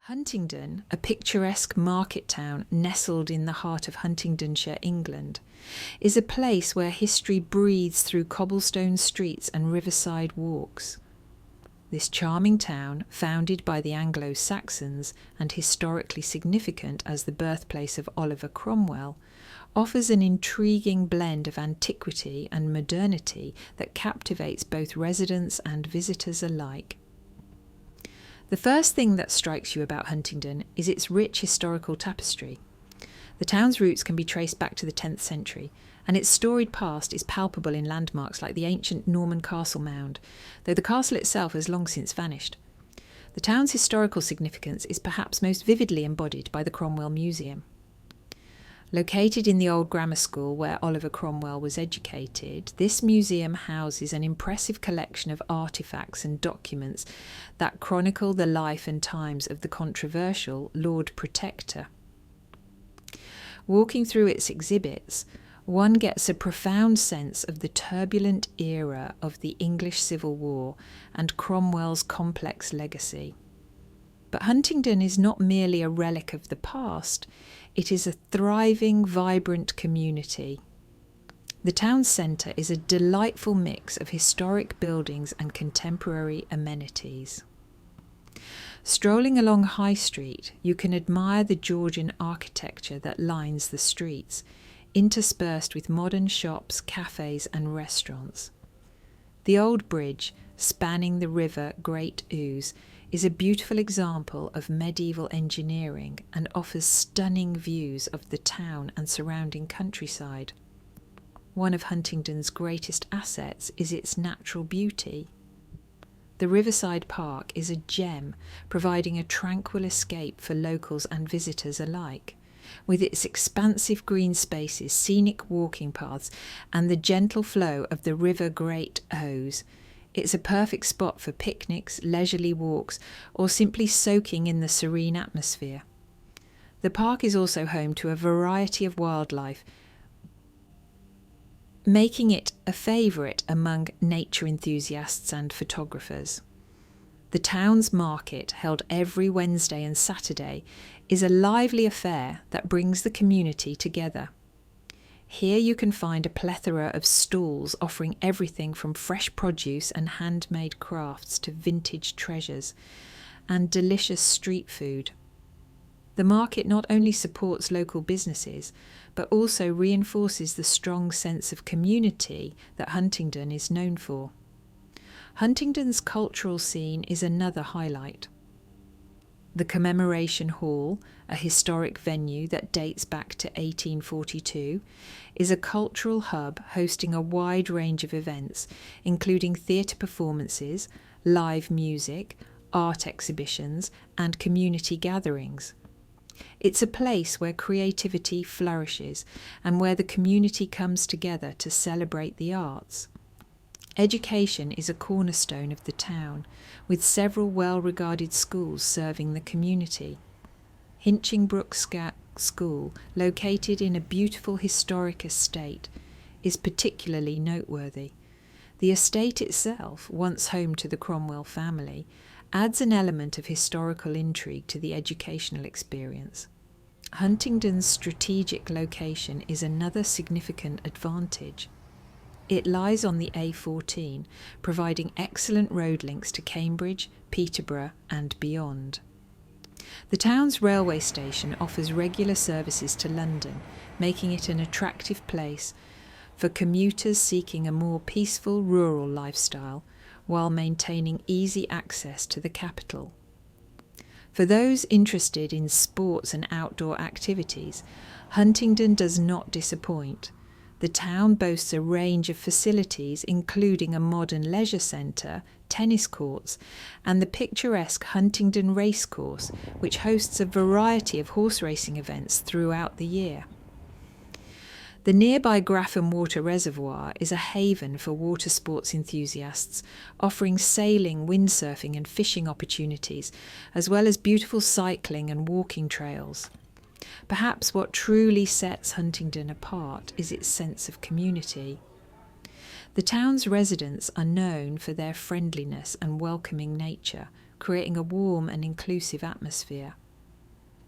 Huntingdon, a picturesque market town nestled in the heart of Huntingdonshire, England, is a place where history breathes through cobblestone streets and riverside walks. This charming town, founded by the Anglo-Saxons and historically significant as the birthplace of Oliver Cromwell, offers an intriguing blend of antiquity and modernity that captivates both residents and visitors alike. The first thing that strikes you about Huntingdon is its rich historical tapestry. The town's roots can be traced back to the 10th century, and its storied past is palpable in landmarks like the ancient Norman castle mound, though the castle itself has long since vanished. The town's historical significance is perhaps most vividly embodied by the Cromwell Museum. Located in the old grammar school where Oliver Cromwell was educated, this museum houses an impressive collection of artefacts and documents that chronicle the life and times of the controversial Lord Protector. Walking through its exhibits, one gets a profound sense of the turbulent era of the English Civil War and Cromwell's complex legacy. But Huntingdon is not merely a relic of the past, it is a thriving, vibrant community. The town centre is a delightful mix of historic buildings and contemporary amenities. Strolling along High Street, you can admire the Georgian architecture that lines the streets, interspersed with modern shops, cafes and restaurants. The old bridge, spanning the River Great Ouse, is a beautiful example of medieval engineering and offers stunning views of the town and surrounding countryside. One of Huntingdon's greatest assets is its natural beauty. The Riverside Park is a gem, providing a tranquil escape for locals and visitors alike. With its expansive green spaces, scenic walking paths, and the gentle flow of the River Great Ouse, it's a perfect spot for picnics, leisurely walks, or simply soaking in the serene atmosphere. The park is also home to a variety of wildlife, making it a favourite among nature enthusiasts and photographers. The town's market, held every Wednesday and Saturday, is a lively affair that brings the community together. Here you can find a plethora of stalls offering everything from fresh produce and handmade crafts to vintage treasures and delicious street food. The market not only supports local businesses, but also reinforces the strong sense of community that Huntingdon is known for. Huntingdon's cultural scene is another highlight. The Commemoration Hall, a historic venue that dates back to 1842, is a cultural hub hosting a wide range of events, including theatre performances, live music, art exhibitions, and community gatherings. It's a place where creativity flourishes and where the community comes together to celebrate the arts. Education is a cornerstone of the town, with several well-regarded schools serving the community. Hinchingbrooke School, located in a beautiful historic estate, is particularly noteworthy. The estate itself, once home to the Cromwell family, adds an element of historical intrigue to the educational experience. Huntingdon's strategic location is another significant advantage. It lies on the A14, providing excellent road links to Cambridge, Peterborough and beyond. The town's railway station offers regular services to London, making it an attractive place for commuters seeking a more peaceful rural lifestyle while maintaining easy access to the capital. For those interested in sports and outdoor activities, Huntingdon does not disappoint. The town boasts a range of facilities, including a modern leisure centre, tennis courts, and the picturesque Huntingdon Racecourse, which hosts a variety of horse racing events throughout the year. The nearby Grafham Water Reservoir is a haven for water sports enthusiasts, offering sailing, windsurfing and fishing opportunities, as well as beautiful cycling and walking trails. Perhaps what truly sets Huntingdon apart is its sense of community. The town's residents are known for their friendliness and welcoming nature, creating a warm and inclusive atmosphere.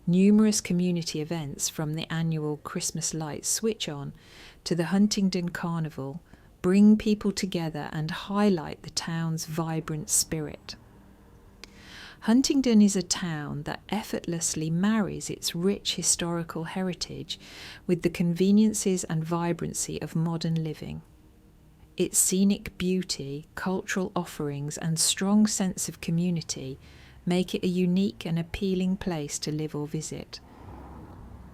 Numerous community events, from the annual Christmas lights switch on to the Huntingdon Carnival, bring people together and highlight the town's vibrant spirit. Huntingdon is a town that effortlessly marries its rich historical heritage with the conveniences and vibrancy of modern living. Its scenic beauty, cultural offerings, and strong sense of community make it a unique and appealing place to live or visit.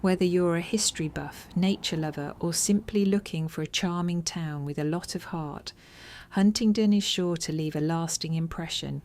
Whether you're a history buff, nature lover, or simply looking for a charming town with a lot of heart, Huntingdon is sure to leave a lasting impression